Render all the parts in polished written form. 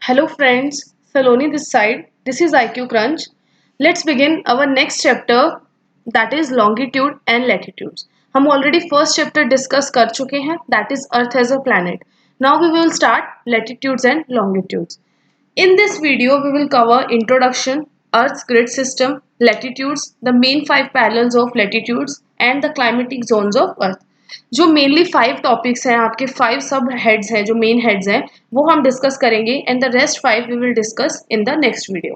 Hello friends, Saloni this side. This is IQ Crunch. Let's begin our next chapter, that is longitude and latitudes. हम already first chapter discuss कर चुके हैं, that is Earth as a planet. Now we will start latitudes and longitudes. In this video we will cover introduction, Earth's grid system, latitudes, the main five parallels of latitudes and the climatic zones of Earth. जो mainly 5 topics हैं, आपके 5 सब heads हैं, जो main heads हैं वो हम discuss करेंगे and the rest 5 we will discuss in the next video.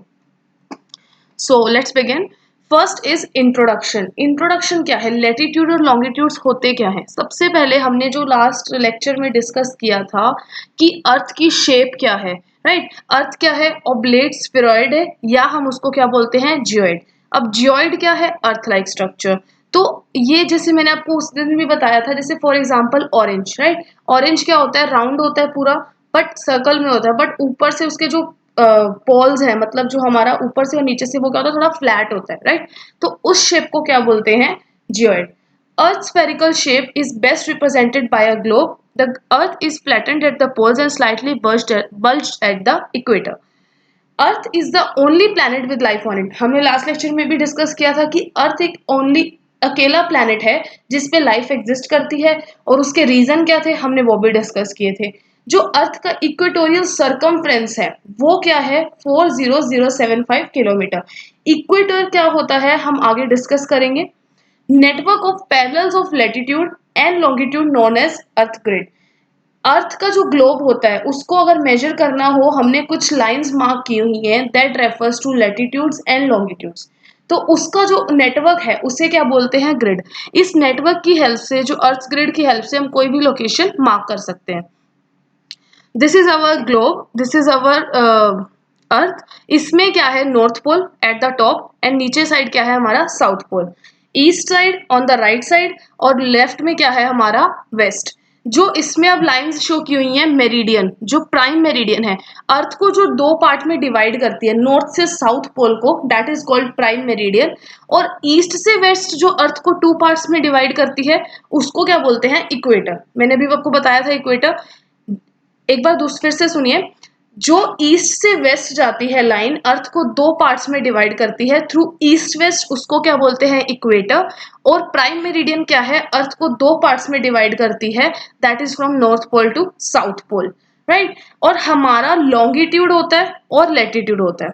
So let's begin. First is introduction. Introduction क्या है, लेटीट्यूड और लॉन्गिट्यूड्स होते क्या है. सबसे पहले हमने जो लास्ट लेक्चर में डिस्कस किया था कि अर्थ की शेप क्या है, राइट. अर्थ क्या है, ऑब्लेट स्फेरॉइड है या हम उसको क्या बोलते हैं, जियोइड. अब जियोइड क्या है, अर्थ लाइक स्ट्रक्चर. तो ये जैसे मैंने आपको उस दिन भी बताया था, जैसे for example orange, right. Orange क्या होता है, राउंड होता है पूरा, बट सर्कल में होता है, बट ऊपर से उसके जो पोल्स है, मतलब जो हमारा ऊपर से और नीचे से वो क्या होता है, थोड़ा फ्लैट होता है, राइट. तो उस शेप को क्या बोलते हैं, geoid. Earth spherical shape is best represented by a globe. The earth is flattened at the poles and slightly bulged at the equator. Earth is the only planet with life on it. हमने last lecture में भी discuss किया था कि अर्थ एक only अकेला planet है जिसपे लाइफ एग्जिस्ट करती है, और उसके रीजन क्या थे हमने वो भी डिस्कस किए थे. जो अर्थ का इक्वेटोरियल सर्कमफ्रेंस है वो क्या है, 40075 किलोमीटर. इक्वेटर क्या होता है हम आगे डिस्कस करेंगे. Network of parallels of latitude and longitude known as earth grid. Earth का जो ग्लोब होता है उसको अगर मेजर करना हो, हमने कुछ लाइंस मार्क की हुई हैं, that refers to latitudes and longitudes. तो उसका जो नेटवर्क है उसे क्या बोलते हैं, ग्रिड. इस नेटवर्क की हेल्प से, जो अर्थ ग्रिड की हेल्प से हम कोई भी लोकेशन मार्क कर सकते हैं. This is our globe, this is our earth. इसमें क्या है, north pole at the top and नीचे साइड क्या है हमारा, south pole. East side on the right side और लेफ्ट में क्या है हमारा, वेस्ट. जो इसमें अब लाइंस शो की हुई हैं, मेरिडियन, जो प्राइम मेरिडियन है, अर्थ को जो दो पार्ट में डिवाइड करती है, नॉर्थ से साउथ पोल को, that is called prime meridian. और ईस्ट से वेस्ट जो अर्थ को 2 पार्ट्स में डिवाइड करती है उसको क्या बोलते हैं, इक्वेटर. मैंने अभी आपको बताया था इक्वेटर. एक बार फिर से सुनिए. जो ईस्ट से वेस्ट जाती है लाइन, अर्थ को 2 पार्ट्स में डिवाइड करती है थ्रू ईस्ट वेस्ट, उसको क्या बोलते हैं, इक्वेटर. और प्राइम मेरिडियन क्या है, अर्थ को 2 पार्ट्स में डिवाइड करती है, that is from north pole to south pole, right. और हमारा लॉन्गिट्यूड होता है और लैटिट्यूड होता है.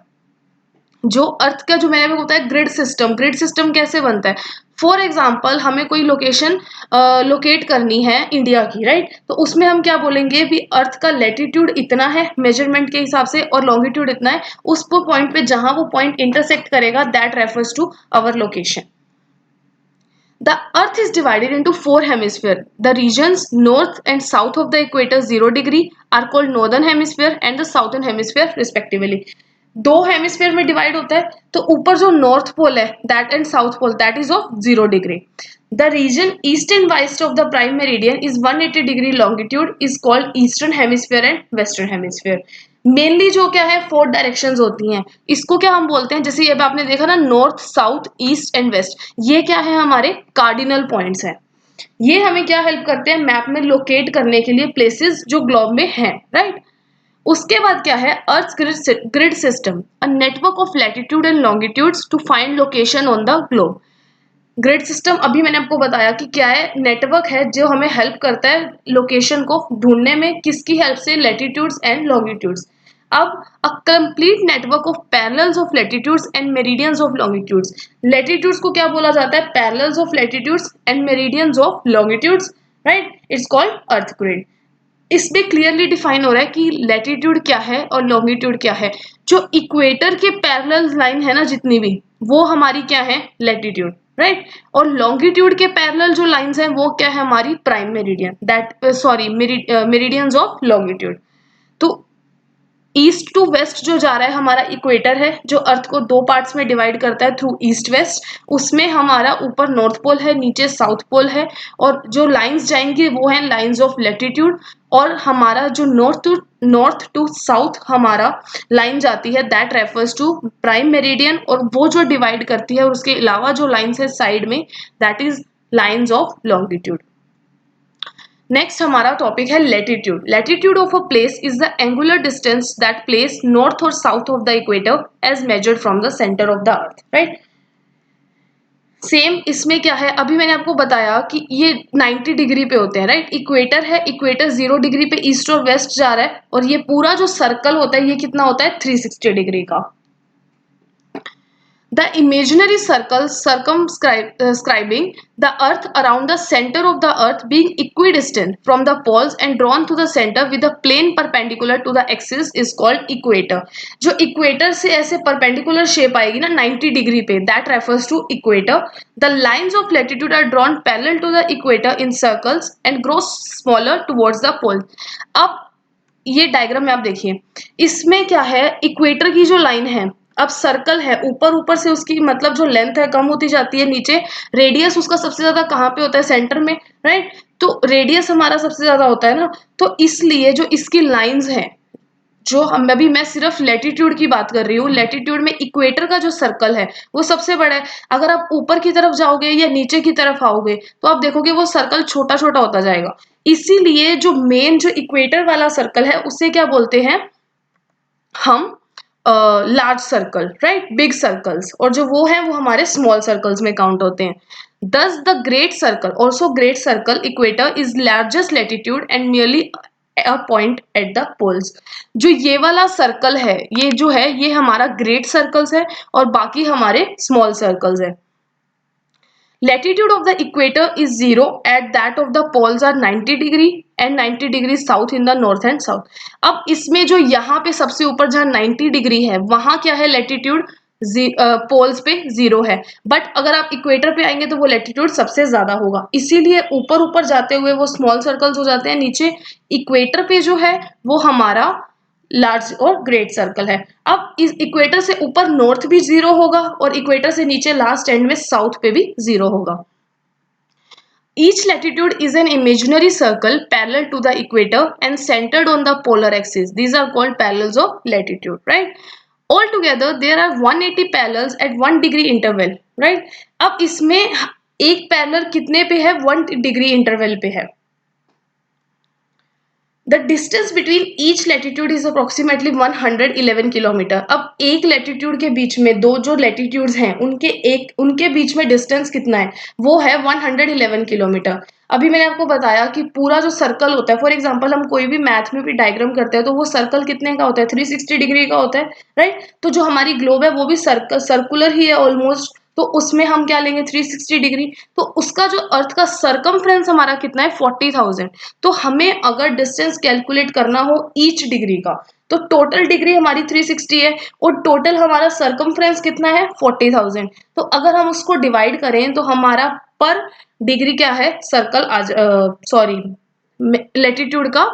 जो अर्थ का जो मैंने भी बताया, ग्रिड सिस्टम. ग्रिड सिस्टम कैसे बनता है, फॉर एग्जाम्पल हमें कोई लोकेशन लोकेट करनी है इंडिया की, राइट. तो उसमें हम क्या बोलेंगे भी, अर्थ का लैटिट्यूड इतना है मेजरमेंट के हिसाब से और लॉन्गिट्यूड इतना है. उस पॉइंट पे जहां वो पॉइंट इंटरसेक्ट करेगा, that refers to our location. The Earth is divided into 4 hemispheres. The regions north and south of the equator 0 degree are called northern hemisphere and the southern hemisphere respectively. 2 hemisphere में divide होता है. तो ऊपर जो north pole है, that and south pole, that is of 0 degree. The region east and west of the prime meridian is 180 degree longitude is called eastern hemisphere and western hemisphere. Mainly जो क्या है, 4 directions होती हैं. इसको क्या हम बोलते हैं, जैसे ये आपने देखा ना, north south east and west, ये क्या है हमारे कार्डिनल पॉइंट्स हैं. ये हमें क्या हेल्प करते हैं, मैप में लोकेट करने के लिए प्लेसेस जो ग्लोब में हैं, राइट. उसके बाद क्या है, earth grid system, a network of latitude and longitudes to find location on the globe. Grid system अभी मैंने आपको बताया कि क्या है, नेटवर्क है जो हमें हेल्प करता है लोकेशन को ढूंढने में, किसकी हेल्प से, लैटिट्यूड्स एंड लॉन्गिट्यूड्स. अब a complete network of parallels of latitudes and meridians of longitudes. Latitudes को क्या बोला जाता है, parallels of latitudes and meridians of longitudes, right. It's called earth grid. इसमें क्लियरली डिफाइन हो रहा है कि लैटिट्यूड क्या है और लॉन्गिट्यूड क्या है. जो इक्वेटर के पैरेलल लाइन है ना जितनी भी, वो हमारी क्या है, लैटिट्यूड, राइट. और लॉन्गिट्यूड के पैरेलल जो लाइंस हैं वो क्या है, हमारी prime meridian, that sorry meridians of longitude. तो ईस्ट टू वेस्ट जो जा रहा है हमारा इक्वेटर है, जो अर्थ को 2 पार्ट्स में डिवाइड करता है थ्रू ईस्ट वेस्ट. उसमें हमारा ऊपर नॉर्थ पोल है, नीचे साउथ पोल है, और जो लाइंस जाएंगी वो हैं लाइंस ऑफ लैटिट्यूड. और हमारा जो नॉर्थ टू साउथ हमारा लाइन जाती है, that refers to prime meridian. और वो जो डिवाइड करती है, और उसके अलावा जो लाइंस है साइड में, that is lines of longitude. Next हमारा टॉपिक है latitude. Latitude of a place is the angular distance that place north और south of the equator as measured from the centre of the earth, right. Same इसमें क्या है, अभी मैंने आपको बताया कि ये 90 डिग्री पे होते हैं, राइट। इक्वेटर है, इक्वेटर 0 डिग्री पे ईस्ट और वेस्ट जा रहा है, और ये पूरा जो सर्कल होता है ये कितना होता है 360 डिग्री का। The imaginary circle circumscribing the earth around the center of the earth being equidistant from the poles and drawn to the center with a plane perpendicular to the axis is called equator. जो equator से ऐसे perpendicular shape आएगी ना 90 degree पे, that refers to equator. The lines of latitude are drawn parallel to the equator in circles and grow smaller towards the pole. अब ये diagram में आप देखिए, इसमें क्या है, इक्वेटर की जो लाइन है, अब सर्कल है, ऊपर ऊपर से उसकी मतलब जो लेंथ है कम होती जाती है, नीचे रेडियस उसका सबसे ज्यादा कहाँ पे होता है, सेंटर में, राइट। तो रेडियस हमारा सबसे ज्यादा होता है ना, तो इसलिए जो इसकी लाइंस हैं, जो हम अभी मैं सिर्फ लेटीट्यूड की बात कर रही हूँ, लेटीट्यूड में इक्वेटर का जो सर्कल है वो सबसे बड़ा है। अगर आप ऊपर की तरफ जाओगे या नीचे की तरफ आओगे तो आप देखोगे वो सर्कल छोटा छोटा होता जाएगा। इसीलिए जो मेन जो इक्वेटर वाला सर्कल है उसे क्या बोलते हैं हम, large circle, right, big circles, और जो वो है वो हमारे स्मॉल सर्कल्स में काउंट होते हैं। Thus the great circle, also great circle equator is largest latitude and merely a point at the poles. जो ये वाला सर्कल है, ये जो है ये हमारा ग्रेट सर्कल्स है और बाकी हमारे स्मॉल सर्कल्स है। Latitude of the equator is 0 at that of the poles are 90 degree and 90 degree south in the north and south. अब इसमें जो यहाँ पे सबसे ऊपर जहाँ 90 डिग्री है वहां क्या है, लेटीट्यूड पोल्स पे 0 है, बट अगर आप इक्वेटर पे आएंगे तो वो लेटीट्यूड सबसे ज्यादा होगा, इसीलिए ऊपर ऊपर जाते हुए वो स्मॉल सर्कल्स हो जाते हैं, नीचे इक्वेटर पे जो है वो हमारा लार्ज और ग्रेट सर्कल है। अब इस इक्वेटर से ऊपर नॉर्थ भी 0 होगा और इक्वेटर से नीचे लास्ट एंड में साउथ पे भी 0 होगा। Each latitude is an imaginary circle parallel to the equator and centered on the polar axis. These are called parallels of latitude, right? Altogether, there are 180 parallels at 1 degree interval, right? अब इसमें एक parallel कितने पे है, 1 degree interval पे है। The distance between each latitude is approximately 111 kilometre. अब एक लेटीट्यूड के बीच में दो जो लेटीट्यूड्स हैं उनके बीच में डिस्टेंस कितना है, वो है 111 किलोमीटर। अभी मैंने आपको बताया कि पूरा जो सर्कल होता है, फॉर एग्जांपल हम कोई भी मैथ में भी डायग्राम करते हैं तो वो सर्कल कितने का होता है, 360 डिग्री का होता है, राइट। तो जो हमारी ग्लोब है वो भी सर्कुलर ही है ऑलमोस्ट, तो उसमें हम क्या लेंगे 360 डिग्री, तो उसका जो अर्थ का सरकमफ्रेंस हमारा कितना है 40,000। तो हमें अगर डिस्टेंस कैलकुलेट करना हो ईच डिग्री का, तो टोटल डिग्री हमारी 360 है और टोटल हमारा सरकमफ्रेंस कितना है 40,000। तो अगर हम उसको डिवाइड करें तो हमारा पर डिग्री क्या है, सर्कल सॉरी लेटीट्यूड का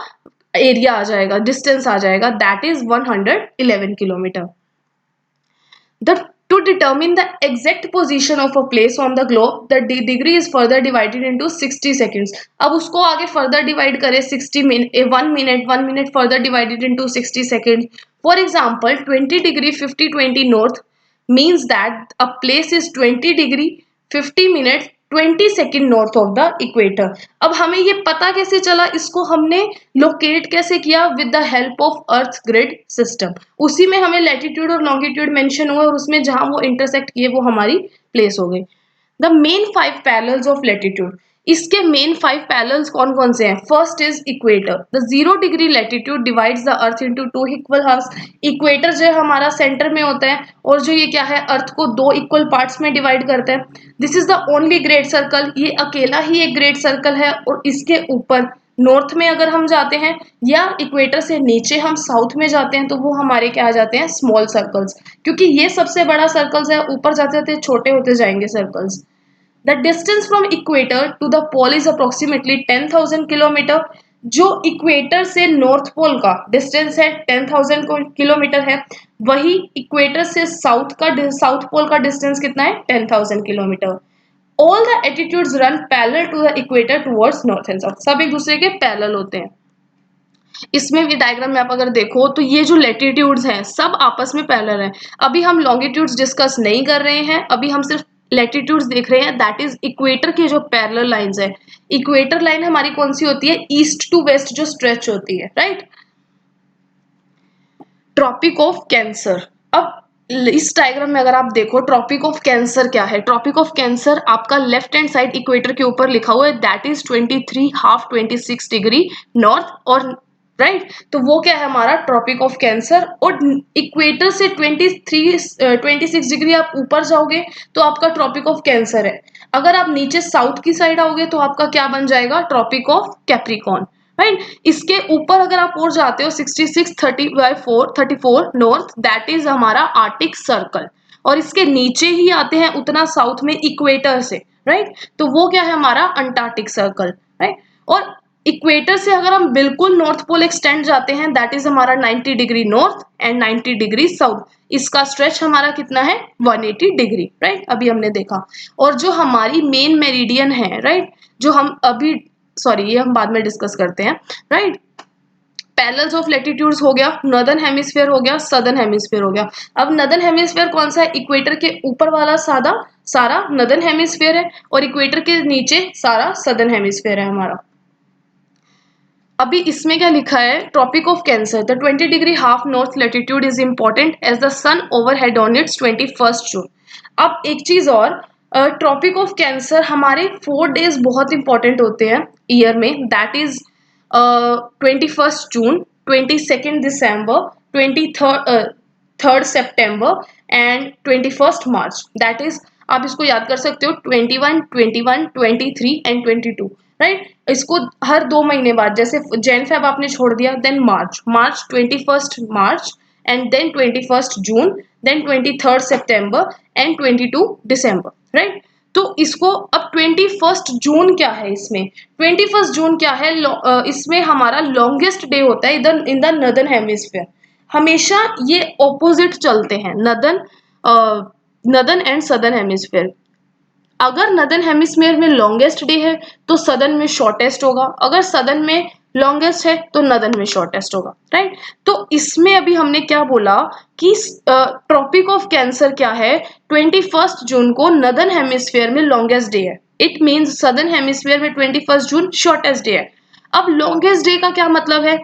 एरिया आ जाएगा, डिस्टेंस आ जाएगा, that is 111 kilometre. To determine the exact position of a place on the globe, the degree is further divided into 60 seconds. अब उसको आगे further divide करें 60 minute, 1 minute further divided into 60 seconds. For example, 20 degree 50-20 north means that a place is 20 degree 50 minutes 20 second north of the equator. अब हमें ये पता कैसे चला, इसको हमने लोकेट कैसे किया, with the help of earth grid system. उसी में हमें लैटिट्यूड और लॉन्गिट्यूड मेंशन हुआ और उसमें जहां वो इंटरसेक्ट किए वो हमारी प्लेस हो गई। The main 5 parallels of latitude, इसके मेन 5 पैरेलल्स कौन कौन से हैं। First is equator. The 0 degree latitude divides the earth into 2 equal halves. Equator जो है हमारा सेंटर में होता है और जो ये क्या है अर्थ को 2 इक्वल पार्ट्स में डिवाइड करता है। This is the only great circle, ये अकेला ही एक ग्रेट सर्कल है। और इसके ऊपर नॉर्थ में अगर हम जाते हैं या इक्वेटर से नीचे हम साउथ में जाते हैं तो वो हमारे क्या आ जाते हैं, स्मॉल सर्कल्स, क्योंकि ये सबसे बड़ा सर्कल्स है, ऊपर जाते जाते छोटे होते जाएंगे circles. The distance from equator to the pole is approximately 10,000 kilometre. जो इक्वेटर से नॉर्थ पोल का डिस्टेंस है 10,000 किलोमीटर है, वही इक्वेटर से साउथ पोल का डिस्टेंस कितना है 10,000 kilometre. All the attitudes run parallel to the equator towards north and south। सब एक दूसरे के पैरेलल होते हैं। इसमें भी डायग्राम में आप अगर देखो तो ये जो लेटीट्यूड्स हैं सब आपस में पैरेलल हैं। अभी हम लॉन्गिट्यूड्स डिस्कस नहीं कर रहे हैं, अभी हम सिर्फ लैटिट्यूड्स देख रहे हैं, दैट इज इक्वेटर के जो पैरेलल लाइंस है। इक्वेटर लाइन हमारी कौन सी होती है? ईस्ट टू वेस्ट जो स्ट्रेच होती है, राइट। Tropic of cancer. अब इस डायग्राम में अगर आप देखो ट्रॉपिक ऑफ कैंसर क्या है, ट्रॉपिक ऑफ कैंसर आपका लेफ्ट हैंड साइड इक्वेटर के ऊपर लिखा हुआ है, that is 23 half 26 degree north और राइट। तो वो क्या है हमारा ट्रॉपिक ऑफ कैंसर। और इक्वेटर से 26 डिग्री आप ऊपर जाओगे तो आपका ट्रॉपिक ऑफ कैंसर है। अगर आप नीचे साउथ की साइड आओगे तो आपका क्या बन जाएगा? Tropic of Capricorn, right. इसके ऊपर अगर आप और जाते हो 66 34 नॉर्थ, दैट इज हमारा आर्टिक सर्कल। और इसके नीचे ही आते हैं उतना साउथ में इक्वेटर से, राइट। तो वो क्या है हमारा अंटार्कटिक सर्कल, राइट। और इक्वेटर से अगर हम बिल्कुल नॉर्थ पोल एक्सटेंड जाते हैं, दैट इज हमारा 90 degree north and 90 degree south. इसका स्ट्रेच हमारा कितना है? 180 डिग्री, राइट। अभी हमने देखा। और जो हमारी मेन मेरिडियन है, राइट, जो हम अभी सॉरी ये हम बाद में डिस्कस करते हैं, राइट। पैरेलल्स ऑफ लैटिट्यूड्स हो गया, नॉर्दर्न हेमिस्फीयर हो गया, सदर्न हेमिस्फीयर हो गया। अब नॉर्दर्न हेमिस्फीयर कौन सा है? इक्वेटर के ऊपर वाला सारा नॉर्दर्न हेमिस्फीयर है और इक्वेटर के नीचे सारा सदर्न हेमिस्फीयर है हमारा। अभी इसमें क्या लिखा है? Tropic of cancer, the 20 degree half north latitude is important as the sun overhead on its 21 June. अब एक चीज और, ट्रॉपिक ऑफ कैंसर हमारे 4 डेज बहुत इंपॉर्टेंट होते हैं ईयर में, that is 21 June, 22 December, 3rd September and 21 March. That is आप इसको याद कर सकते हो 21, 21, 23 एंड 22, राइट। इसको हर 2 महीने बाद, जैसे जैन फेब आपने छोड़ दिया, then March 21 March and then 21 June, then 23rd September and 22 December, right. तो इसको अब 21 जून क्या है? इसमें 21 जून क्या है? इसमें हमारा लॉन्गेस्ट डे होता है इधर इन द नॉर्दर्न हेमिस्फीयर। हमेशा ये ऑपोजिट चलते हैं, नॉर्दर्न एंड सदर्न हेमिस्फीयर। अगर नॉर्दर्न हेमिस्फीयर में लॉन्गेस्ट डे है तो सदर्न में शॉर्टेस्ट होगा, अगर सदर्न में लॉन्गेस्ट है तो नॉर्दर्न में शॉर्टेस्ट होगा, राइट। तो इसमें अभी हमने क्या बोला कि ट्रॉपिक ऑफ कैंसर क्या है? 21 जून को नॉर्दर्न हेमिस्फीयर में लॉन्गेस्ट डे है, इट मीन्स सदर्न हेमिस्फीयर में 21 जून शॉर्टेस्ट डे है। अब लॉन्गेस्ट डे का क्या मतलब है?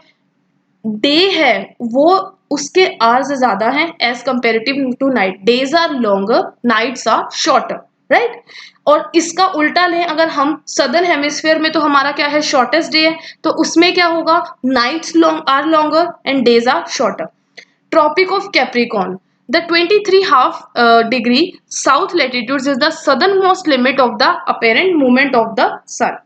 डे है वो उसके आवर्स ज्यादा हैं as comparative to night, days are longer, nights are shorter, right. और इसका उल्टा लें अगर हम, सदर्न हेमिस्फीयर में तो हमारा क्या है? शॉर्टेस्ट डे है, तो उसमें क्या होगा? Nights are longer and days are shorter. Tropic of Capricorn, the 23 half degree south latitude is the southern most limit of the apparent movement of the sun.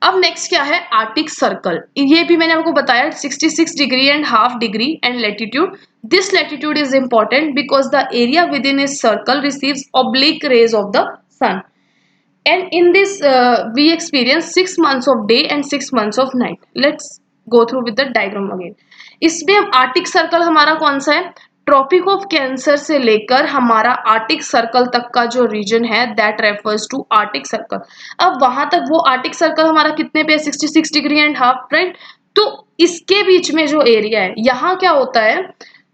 अब नेक्स्ट क्या है? Arctic circle. ये भी मैंने आपको बताया 66 degree and half degree and latitude. This latitude is important because the area within this circle receives oblique rays of the sun and in this we experience 6 months of day and 6 months of night. Let's go through with the diagram again. इसमें अब Arctic circle हमारा कौन सा है? Tropic of cancer से लेकर हमारा arctic circle तक का जो रीजन है that refers to arctic circle. अब वहां तक वो आर्टिक सर्कल हमारा कितने पे? 66 डिग्री एंड हाफ, राइट। तो इसके बीच में जो एरिया है, यहाँ क्या होता है?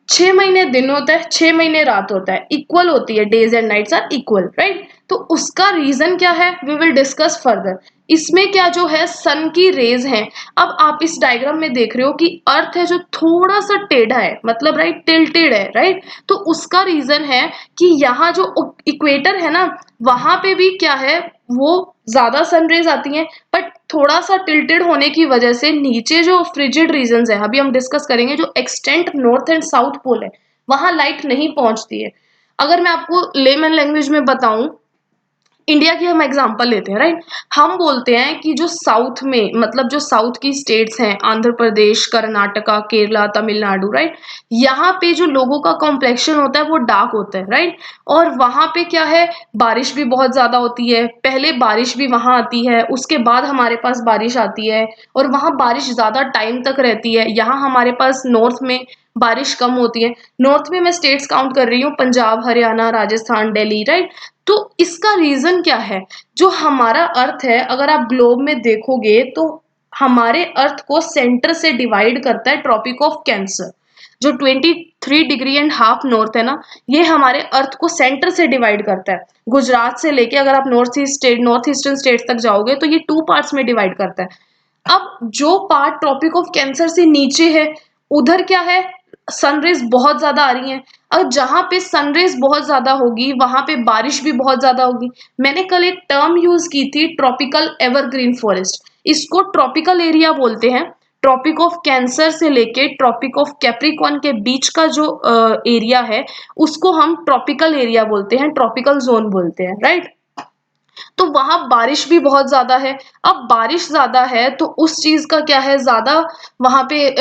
6 महीने दिन होता है, 6 महीने रात होता है, इक्वल होती है, days and nights are equal, right. तो उसका रीजन क्या है? We will discuss further. इसमें क्या जो है सन की रेज है। अब आप इस डायग्राम में देख रहे हो कि अर्थ है जो थोड़ा सा टेढ़ा है, मतलब राइट टिल्टेड है, राइट। तो उसका रीजन है कि यहाँ जो इक्वेटर है ना, वहां पे भी क्या है, वो ज्यादा सन रेज आती हैं, बट थोड़ा सा टिल्टेड होने की वजह से नीचे जो फ्रिजिड रीजन है, अभी हम डिस्कस करेंगे, जो extent north and south pole है, वहां लाइट नहीं पहुंचती है। अगर मैं आपको लेमन लैंग्वेज में बताऊं, इंडिया की हम एग्जांपल लेते हैं, राइट। हम बोलते हैं कि जो साउथ में, मतलब जो साउथ की स्टेट्स हैं, आंध्र प्रदेश, कर्नाटका, केरला, तमिलनाडु, राइट, यहाँ पे जो लोगों का कॉम्प्लेक्शन होता है वो डार्क होता है, राइट। और वहां पे क्या है, बारिश भी बहुत ज्यादा होती है, पहले बारिश भी वहां आती है, उसके बाद हमारे पास बारिश आती है, और वहां बारिश ज्यादा टाइम तक रहती है। यहाँ हमारे पास नॉर्थ में बारिश कम होती है। नॉर्थ में मैं स्टेट्स काउंट कर रही हूँ, पंजाब, हरियाणा, राजस्थान, दिल्ली, राइट। तो इसका रीजन क्या है? जो हमारा अर्थ है, अगर आप ग्लोब में देखोगे तो हमारे अर्थ को सेंटर से डिवाइड करता है ट्रॉपिक ऑफ कैंसर। जो 23.5 डिग्री नॉर्थ है ना, ये हमारे अर्थ को सेंटर से डिवाइड करता है। गुजरात से लेके अगर आप नॉर्थ ईस्टर्न स्टेट तक जाओगे तो ये 2 पार्ट्स में डिवाइड करता है। अब जो पार्ट ट्रॉपिक ऑफ कैंसर से नीचे है, उधर क्या है, सनरेज बहुत ज्यादा आ रही हैं। और जहां पे सनरेज बहुत ज्यादा होगी वहां पे बारिश भी बहुत ज्यादा होगी। मैंने कल एक टर्म यूज की थी, ट्रॉपिकल एवरग्रीन फॉरेस्ट। इसको ट्रॉपिकल एरिया बोलते हैं। ट्रॉपिक ऑफ कैंसर से लेके ट्रॉपिक ऑफ कैप्रिकॉर्न के बीच का जो एरिया है, उसको हम ट्रॉपिकल एरिया बोलते हैं, ट्रॉपिकल जोन बोलते हैं, राइट। तो वहां बारिश भी बहुत ज्यादा है। अब बारिश ज्यादा है तो उस चीज का क्या है, ज्यादा वहां पे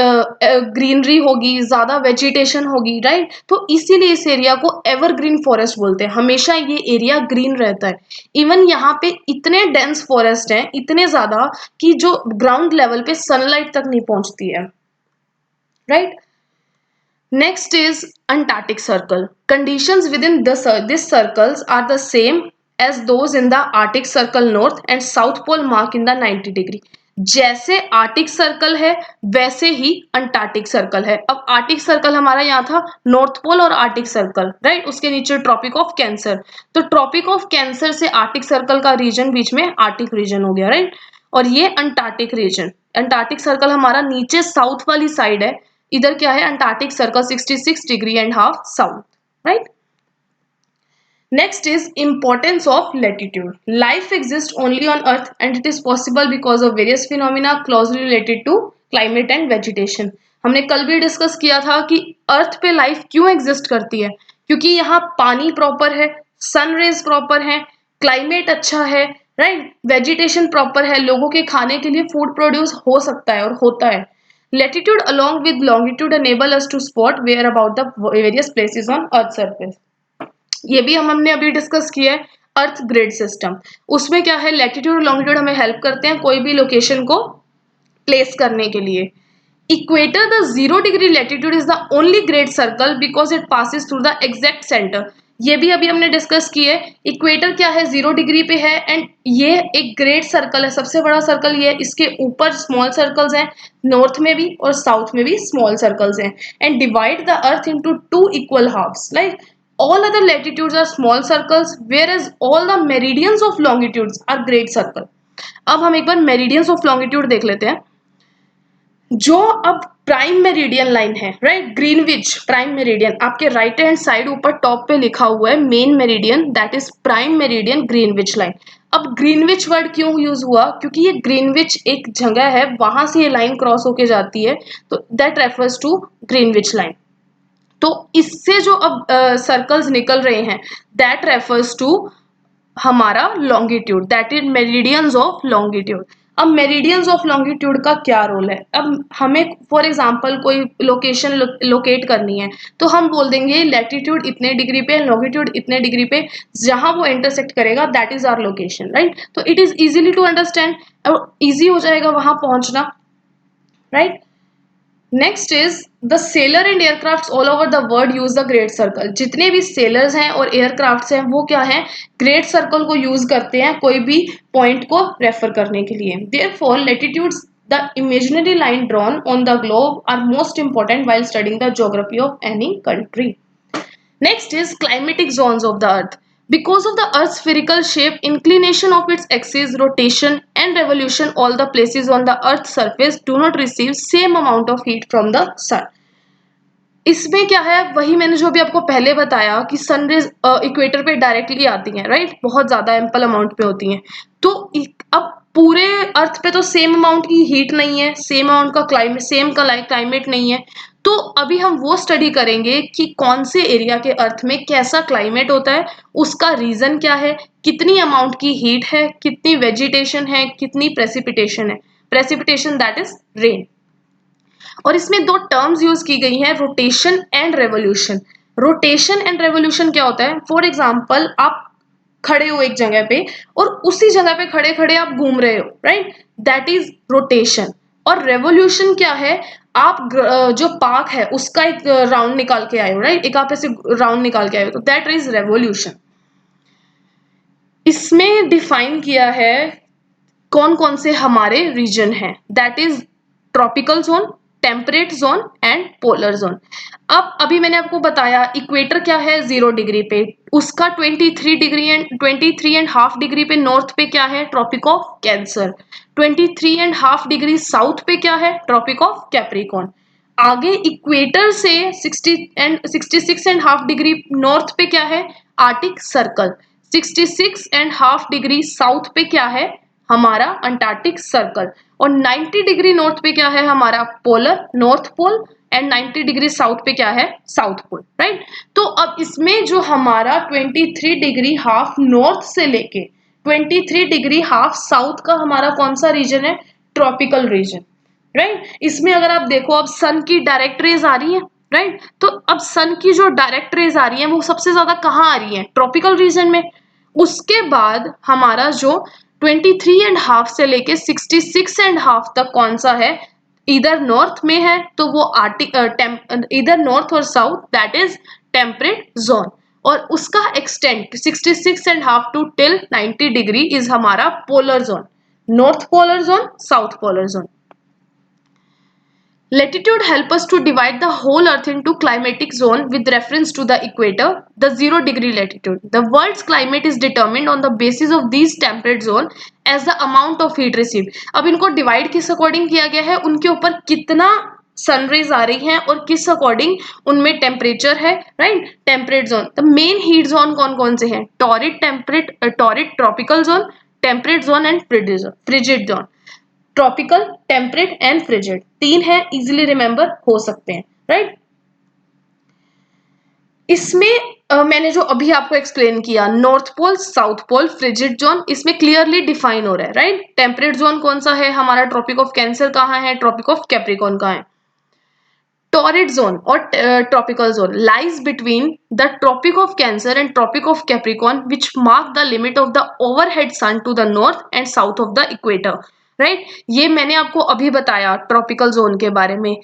ग्रीनरी होगी, ज्यादा वेजिटेशन होगी, राइट। तो इसीलिए इस एरिया को एवरग्रीन फॉरेस्ट बोलते हैं, हमेशा ये एरिया ग्रीन रहता है। इवन यहाँ पे इतने डेंस फॉरेस्ट हैं, इतने ज्यादा, कि जो ग्राउंड लेवल पे सनलाइट तक नहीं पहुंचती है, right. Next is Antarctic Circle. Conditions within these circles are the same as those in the Arctic Circle North and South Pole mark in the 90 degree. जैसे आर्टिक सर्कल है वैसे ही Antarctic circle है। अब Arctic circle हमारा यहाँ था north pole और Arctic circle, right. उसके नीचे ट्रॉपिक ऑफ कैंसर, तो ट्रॉपिक ऑफ कैंसर से आर्टिक सर्कल का रीजन बीच में आर्टिक रीजन हो गया, राइट। और ये अंटार्कटिक रीजन, अंटार्कटिक सर्कल हमारा नीचे साउथ वाली साइड है। इधर क्या है, Antarctic circle 66.5 degree south, right. Next is importance of latitude. Life exists only on Earth and it is possible because of various phenomena closely related to climate and vegetation. हमने कल भी discuss किया था कि अर्थ पे लाइफ क्यों exist करती है, क्योंकि यहाँ पानी प्रॉपर है, सन रेज प्रॉपर है, क्लाइमेट अच्छा है, राइट, वेजिटेशन प्रॉपर है, लोगों के खाने के लिए फूड प्रोड्यूस हो सकता है और होता है। Latitude along with longitude enable us to spot where about the various places on Earth surface. ये भी हमने अभी डिस्कस किया है। अर्थ ग्रिड सिस्टम, उसमें क्या है, लैटिट्यूड और लॉन्गिट्यूड हमें हेल्प करते हैं कोई भी लोकेशन को प्लेस करने के लिए। Equator, the 0 degree latitude is the only great circle because it passes through the exact centre. ये भी अभी हमने डिस्कस किया है। इक्वेटर क्या है, 0 डिग्री पे है एंड ये एक ग्रेट सर्कल है, सबसे बड़ा सर्कल ये है। इसके ऊपर स्मॉल सर्कल्स हैं, नॉर्थ में भी और साउथ में भी स्मॉल सर्कल्स हैं, and divide the earth into 2 equal halves, like all other latitudes are small circles whereas all the meridians of longitudes are great circle. अब हम एक बार मेरिडियंस ऑफ लॉन्गिट्यूड देख लेते हैं। जो अब प्राइम मेरिडियन लाइन है, राइट, ग्रीनविच प्राइम मेरिडियन, आपके राइट हैंड साइड ऊपर टॉप पे लिखा हुआ है main meridian, that is prime meridian Greenwich line. अब ग्रीनविच वर्ड क्यों यूज हुआ, क्योंकि ये ग्रीनविच एक जगह है, वहां से ये लाइन क्रॉस होके जाती है, तो that refers to Greenwich line. तो इससे जो अब सर्कल्स निकल रहे हैं, दैट रेफर्स टू हमारा longitude, that is meridians of longitude. अब मेरिडियंस ऑफ लॉन्गिट्यूड का क्या रोल है, अब हमें फॉर एग्जांपल कोई लोकेशन लोकेट करनी है तो हम बोल देंगे लैटिट्यूड इतने डिग्री पे, लॉन्गिट्यूड इतने डिग्री पे, जहां वो इंटरसेक्ट करेगा that is our location, right. तो it is easily to understand, easy हो जाएगा वहां पहुंचना, राइट। Next is the sailor and aircraft all over the world use the great circle. जितने भी सेलर्स हैं और एयरक्राफ्ट्स हैं वो क्या है, ग्रेट सर्कल को यूज करते हैं कोई भी पॉइंट को रेफर करने के लिए। Therefore latitudes, the imaginary line drawn on the globe, are most important while studying the geography of any country. Next is climatic zones of the earth. Because of the earth's spherical shape, inclination of its axis, rotation and revolution, all the places on the earth's surface do not receive same amount of heat from the sun. इसमें क्या है, वही मैंने जो अभी आपको पहले बताया कि सनरेज इक्वेटर पे डायरेक्टली आती हैं, राइट, बहुत ज्यादा एम्पल अमाउंट पे होती हैं। तो अब पूरे अर्थ पे तो सेम अमाउंट की हीट नहीं है, सेम अमाउंट का क्लाइमेट, सेम का क्लाइमेट नहीं है। तो अभी हम वो स्टडी करेंगे कि कौन से एरिया के अर्थ में कैसा क्लाइमेट होता है, उसका रीजन क्या है, कितनी अमाउंट की हीट है, कितनी वेजिटेशन है, कितनी प्रेसिपिटेशन है। Precipitation that is rain. और इसमें दो टर्म्स यूज की गई हैं, rotation and revolution. Rotation and revolution क्या होता है, फॉर एग्जाम्पल आप खड़े हो एक जगह पे और उसी जगह पे खड़े खड़े आप घूम रहे हो, राइट, दैट इज रोटेशन। और रेवोल्यूशन क्या है, आप जो पार्क है उसका एक राउंड निकाल के आए हो, राइट, एक आप ऐसे राउंड निकाल के आए हो, तो दैट इज रेवोल्यूशन। इसमें डिफाइन किया है कौन कौन से हमारे रीजन हैं, that is tropical zone, temperate zone and polar zone. अब अभी मैंने आपको बताया इक्वेटर क्या है 0 डिग्री पे, उसका 23.5 डिग्री पे नॉर्थ पे क्या है tropic of cancer, 23.5 degree south पे क्या है ट्रॉपिक ऑफ कैप्रिकॉर्न। आगे इक्वेटर से 66.5 डिग्री नॉर्थ पे क्या है आर्टिक सर्कल, 66.5 डिग्री साउथ पे क्या है हमारा अंटार्कटिक सर्कल, और 90 डिग्री नॉर्थ पे क्या है हमारा polar north pole, and 90 degree south पे क्या है साउथ पोल, राइट। तो अब इसमें जो हमारा 23 डिग्री हाफ नॉर्थ से लेके 23 डिग्री हाफ साउथ का हमारा कौन सा रीजन है ट्रॉपिकल रीजन, राइट। इसमें अगर आप देखो अब सन की डायरेक्ट रेज आ रही है, राइट। तो अब सन की जो डायरेक्ट रेज आ रही है वो सबसे ज्यादा कहाँ आ रही है ट्रॉपिकल रीजन में। उसके बाद हमारा जो 23.5 से लेके 66.5 तक कौन सा है इधर नॉर्थ में है, तो वो आर्टिक इधर नॉर्थ और south that is temperate zone, और उसका extent 66.5 to till 90 degree is हमारा polar zone, north polar zone south polar zone. Latitude help us to divide the whole earth into climatic zone with reference to the equator, the 0 degree latitude. The world's climate is determined on the basis of these temperate zone as the amount of heat received. अब इनको divide किस according किया गया है उनके ऊपर कितना sun rays आ रही हैं और किस अकॉर्डिंग उनमें टेम्परेचर है, right. Temperate zone, the main heat zone कौन कौन से हैं torrid tropical zone, temperate zone and frigid zone. Tropical temperate and frigid तीन है, इजीली रिमेंबर हो सकते हैं, राइट। इसमें मैंने जो अभी आपको एक्सप्लेन किया north pole south pole frigid zone इसमें क्लियरली डिफाइन हो रहा है, राइट। टेम्परेट जोन कौन सा है हमारा ट्रॉपिक ऑफ कैंसर कहाँ है ट्रॉपिक ऑफ कैप्रिकॉर्न कहाँ है। टॉरिड जोन और tropical zone lies between the tropic of cancer and tropic of Capricorn which mark the limit of the overhead sun to the north and south of the equator, right. ये मैंने आपको अभी बताया tropical zone के बारे में।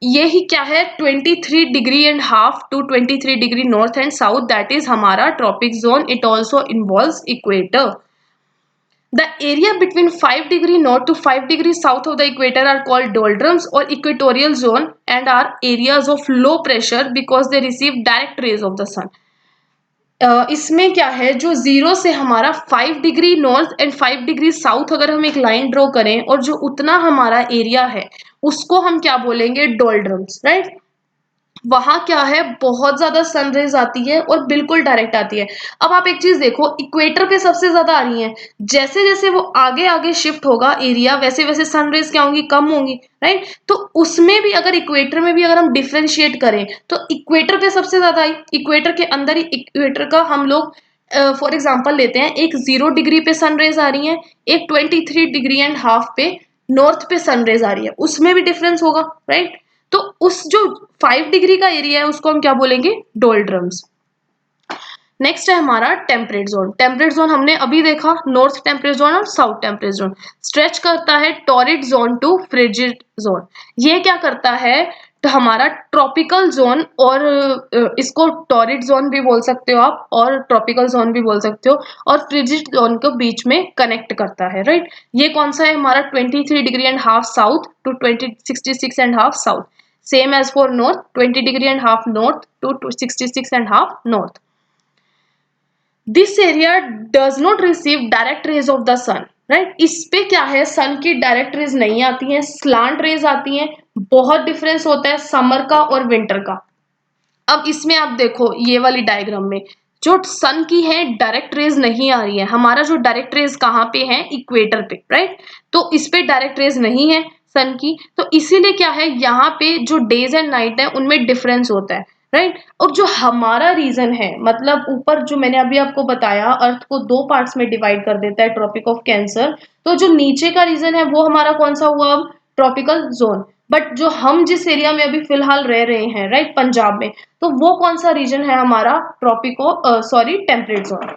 ये ही क्या है 23 degree and half to 23 degree north and south that is हमारा tropic zone, it also involves equator. The area between 5 degree north to 5 degree south of the equator are called doldrums or equatorial zone and are areas of low pressure because they receive direct rays of the sun. इसमें क्या है जो 0 से हमारा 5 degree north and 5 degree south अगर हम एक line draw करें और जो उतना हमारा एरिया है उसको हम क्या बोलेंगे डोल्ड्रम्स, राइट। वहां क्या है बहुत ज्यादा सनरेज आती है और बिल्कुल डायरेक्ट आती है। अब आप एक चीज देखो इक्वेटर पे सबसे ज्यादा आ रही है, जैसे जैसे वो आगे आगे शिफ्ट होगा एरिया वैसे वैसे सनरेज क्या होंगी कम होंगी, राइट। तो उसमें भी अगर इक्वेटर में भी अगर हम डिफ्रेंशिएट करें तो इक्वेटर पे सबसे ज्यादा आई, इक्वेटर के अंदर ही इक्वेटर का हम लोग फॉर एग्जाम्पल लेते हैं एक 0 डिग्री पे सनरेज आ रही है, एक 23.5 पे नॉर्थ पे सनरेज आ रही है, उसमें भी डिफरेंस होगा, राइट। तो उस जो 5 डिग्री का एरिया है उसको हम क्या बोलेंगे डोल्ड्रम्स। नेक्स्ट है हमारा टेम्परेट जोन। टेम्परेट जोन हमने अभी देखा नॉर्थ टेम्परेट जोन और साउथ टेम्परेट जोन स्ट्रेच करता है torrid zone to frigid zone. ये क्या करता है तो हमारा ट्रॉपिकल जोन और इसको टॉरिड जोन भी बोल सकते हो आप और ट्रॉपिकल जोन भी बोल सकते हो और फ्रिजिड जोन को बीच में कनेक्ट करता है, राइट। ये कौन सा है हमारा 23 degree and half south to 66.5 south, same as for north 20 degree and half north to 66.5 north. This area does not receive direct rays of the sun, right. इस पे क्या है सन की डायरेक्ट रेज नहीं आती हैं स्लांट रेज आती हैं, बहुत डिफरेंस होता है समर का और विंटर का। अब इसमें आप देखो ये वाली डायग्राम में जो सन की है डायरेक्ट रेज नहीं आ रही है, हमारा जो डायरेक्ट रेज कहाँ पे है इक्वेटर पे, राइट। तो इस पे डायरेक्ट रेज नहीं है सन की, तो इसीलिए क्या है यहाँ पे जो डेज एंड नाइट है उनमें डिफरेंस होता है, राइट। और जो हमारा रीजन है मतलब ऊपर जो मैंने अभी आपको बताया अर्थ को दो पार्ट्स में डिवाइड कर देता है ट्रॉपिक ऑफ कैंसर, तो जो नीचे का रीजन है वो हमारा कौन सा हुआ अब ट्रॉपिकल जोन। बट जो हम जिस एरिया में अभी फिलहाल रह रहे हैं राइट पंजाब में, तो वो कौन सा रीजन है हमारा tropical sorry temperate zone.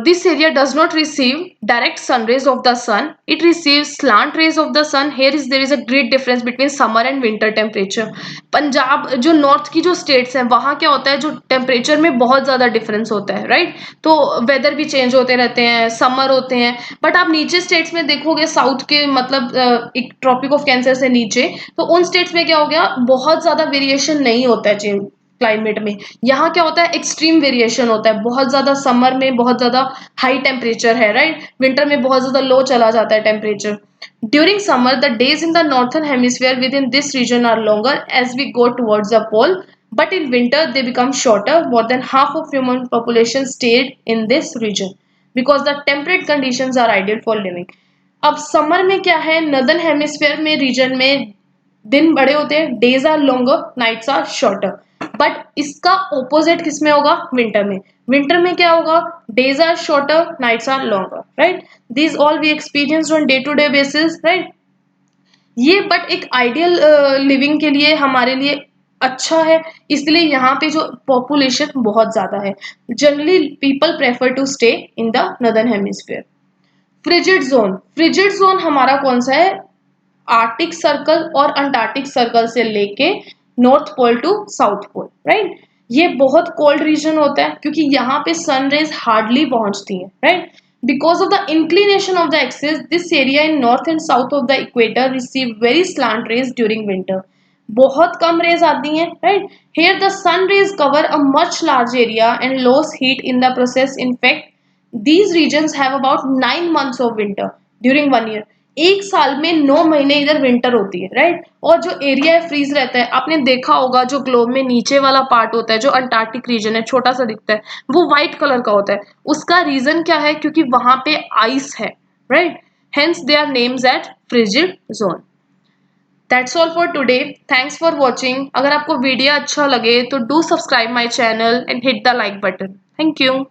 This area does not receive direct sun rays of the sun. It receives slant rays of the sun. There is a great difference between summer and winter temperature. Punjab जो north की जो states हैं वहाँ क्या होता है, जो temperature में बहुत ज़्यादा डिफरेंस होता है, राइट. तो वेदर भी चेंज होते रहते हैं, समर होते हैं. बट आप नीचे स्टेट्स में देखोगे साउथ के, मतलब एक ट्रॉपिक ऑफ कैंसर से नीचे, तो उन स्टेट्स में क्या हो गया, बहुत ज़्यादा वेरिएशन नहीं होता है चेंज क्लाइमेट में. यहाँ क्या होता है, एक्सट्रीम वेरिएशन होता है. बहुत ज्यादा समर में बहुत ज्यादा हाई टेम्परेचर है, राइट. विंटर में बहुत ज्यादा लो चला जाता है temperature. During summer the days in the northern hemisphere within this region are longer as we go towards the pole, but in winter they become shorter. More than half of human population stayed in this region because the temperate conditions are ideal for living. अब summer में क्या है, northern hemisphere में reason में दिन बड़े होते हैं, days are longer, nights are shorter. But इसका ओपोजिट किसमें होगा, विंटर में. विंटर में क्या होगा, days are shorter, nights are longer, right. This all we experience on day to day basis, right. ये बट एक आइडियल लिविंग के लिए हमारे लिए अच्छा है, इसलिए यहाँ पे जो पॉपुलेशन बहुत ज्यादा है. Generally people prefer to stay in the northern hemisphere. Frigid zone, frigid zone हमारा कौन सा है, आर्टिक सर्कल और अंटार्कटिक सर्कल से लेके north pole to south pole, right. ये बहुत कोल्ड रीजन होता है क्योंकि यहाँ पे सन रेज हार्डली पहुंचती है, right. Because of the inclination of the axis this area in north and south of the equator receive very slant rays during winter. बहुत कम रेज आती हैं, right. Here the sun rays cover a much large area and loss heat in the process. In fact these regions have about 9 months of winter during 1 year. एक साल में 9 महीने इधर winter होती है, राइट. और जो एरिया है फ्रीज रहता है. आपने देखा होगा जो ग्लोब में नीचे वाला पार्ट होता है, जो अंटार्कटिक रीजन है, छोटा सा दिखता है, वो व्हाइट कलर का होता है. उसका रीजन क्या है, क्योंकि वहां पे आइस है, right. Hence they are names at frigid zone. That's all for today. Thanks for watching. अगर आपको वीडियो अच्छा लगे तो do subscribe my channel and hit the like button. Thank you.